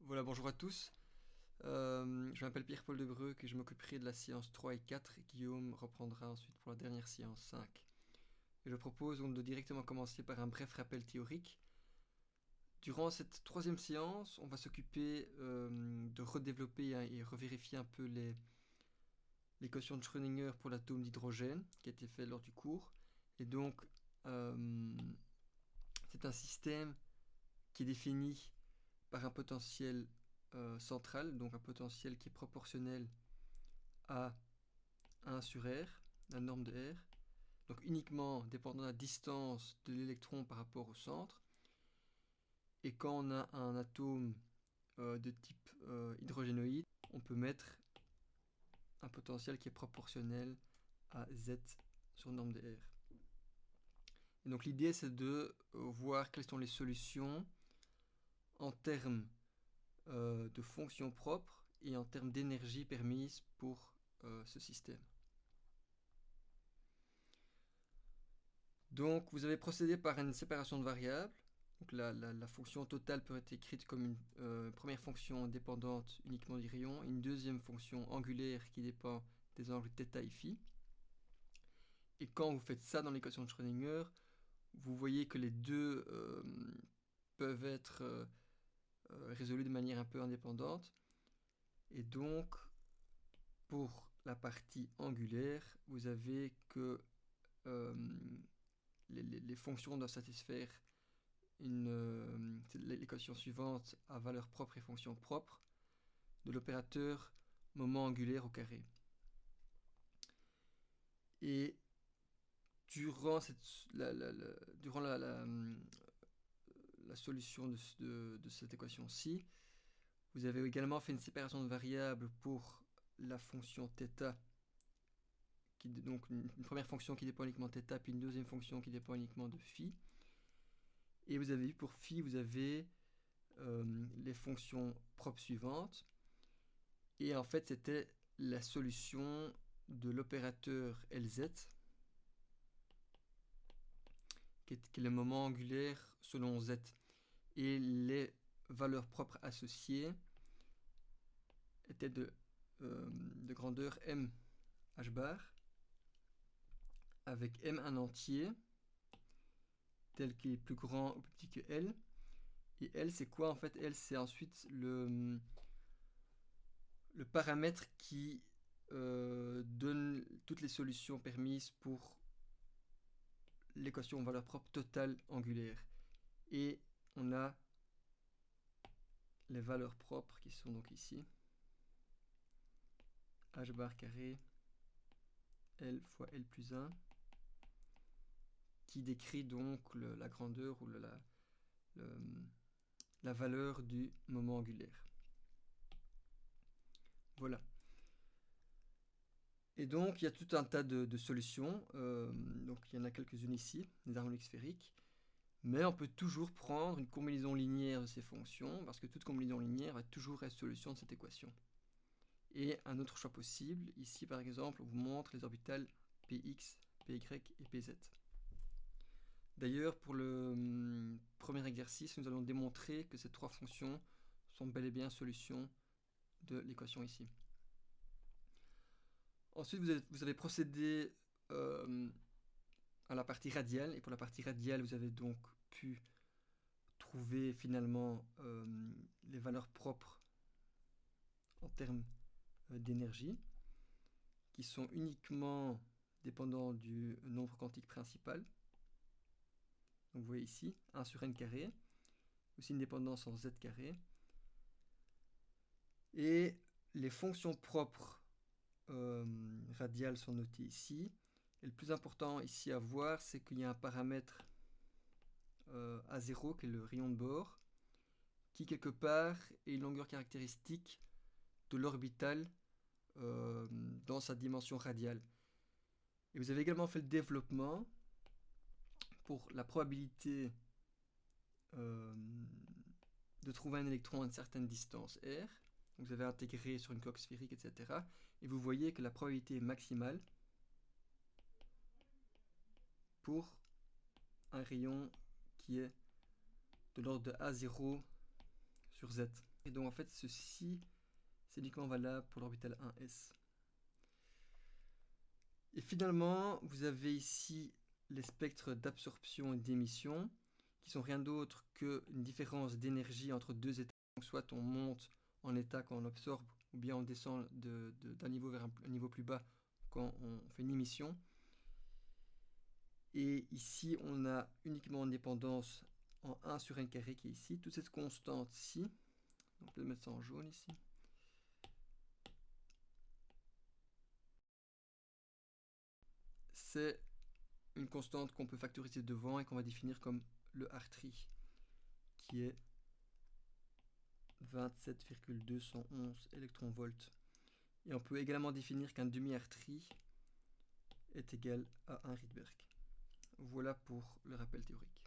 Voilà, bonjour à tous. Je m'appelle Pierre-Paul Debreuck et je m'occuperai de la séance 3 et 4 et Guillaume reprendra ensuite pour la dernière séance 5. Et je propose donc de directement commencer par un bref rappel théorique. Durant cette troisième séance, on va s'occuper de redévelopper et revérifier un peu l'équation de Schrödinger pour l'atome d'hydrogène qui a été fait lors du cours. Et donc, c'est un système qui est défini par un potentiel central, donc un potentiel qui est proportionnel à 1 sur R, la norme de R, donc uniquement dépendant de la distance de l'électron par rapport au centre. Et quand on a un atome de type hydrogénoïde, on peut mettre un potentiel qui est proportionnel à Z sur norme de R. Et donc l'idée c'est de voir quelles sont les solutions en termes de fonctions propres et en termes d'énergie permise pour ce système. Donc vous avez procédé par une séparation de variables. Donc la fonction totale peut être écrite comme une première fonction dépendante uniquement du rayon, et une deuxième fonction angulaire qui dépend des angles θ et φ. Et quand vous faites ça dans l'équation de Schrödinger, vous voyez que les deux peuvent être résolus de manière un peu indépendante. Et donc, pour la partie angulaire, vous avez que les fonctions doivent satisfaire l'équation suivante à valeur propre et fonction propre de l'opérateur moment angulaire au carré. Et durant la solution de cette équation-ci, vous avez également fait une séparation de variables pour la fonction θ, donc une première fonction qui dépend uniquement de θ, puis une deuxième fonction qui dépend uniquement de φ. Et vous avez vu pour φ, vous avez les fonctions propres suivantes. Et en fait, c'était la solution de l'opérateur Lz, qui est le moment angulaire selon Z. Et les valeurs propres associées étaient de grandeur m h bar, avec m un entier, tel qu'il est plus grand ou plus petit que L. Et L, c'est quoi en fait? L, c'est ensuite le paramètre qui donne toutes les solutions permises pour l'équation valeur propre totale angulaire. Et on a les valeurs propres qui sont donc ici. H bar carré L fois L plus 1, qui décrit donc la grandeur ou la valeur du moment angulaire. Voilà. Et donc, il y a tout un tas de solutions. Donc, il y en a quelques-unes ici, des harmoniques sphériques. Mais on peut toujours prendre une combinaison linéaire de ces fonctions, parce que toute combinaison linéaire va toujours être solution de cette équation. Et un autre choix possible, ici par exemple, on vous montre les orbitales Px, Py et Pz. D'ailleurs, pour le premier exercice, nous allons démontrer que ces trois fonctions sont bel et bien solutions de l'équation ici. Ensuite, vous avez procédé à la partie radiale, et pour la partie radiale, vous avez donc pu trouver finalement les valeurs propres en termes d'énergie, qui sont uniquement dépendants du nombre quantique principal. Donc vous voyez ici, 1 sur n carré, aussi une dépendance en z carré. Et les fonctions propres radiales sont notées ici. Et le plus important ici à voir, c'est qu'il y a un paramètre A0, qui est le rayon de bord, qui quelque part est une longueur caractéristique de l'orbital dans sa dimension radiale. Et vous avez également fait le développement pour la probabilité de trouver un électron à une certaine distance R. Donc vous avez intégré sur une coque sphérique, etc. Et vous voyez que la probabilité est maximale pour un rayon qui est de l'ordre de A0 sur Z. Et donc en fait, ceci, c'est uniquement valable pour l'orbital 1s. Et finalement, vous avez ici les spectres d'absorption et d'émission, qui sont rien d'autre qu'une différence d'énergie entre deux états. Donc soit on monte en état quand on absorbe, ou bien on descend d'un niveau vers un niveau plus bas quand on fait une émission. Et ici, on a uniquement une dépendance en 1 sur n carré qui est ici. Toute cette constante-ci, on peut mettre ça en jaune ici. C'est une constante qu'on peut factoriser devant et qu'on va définir comme le R3, qui est 27,211 électronvolts. Et on peut également définir qu'un demi-R3 est égal à 1 Rydberg. Voilà pour le rappel théorique.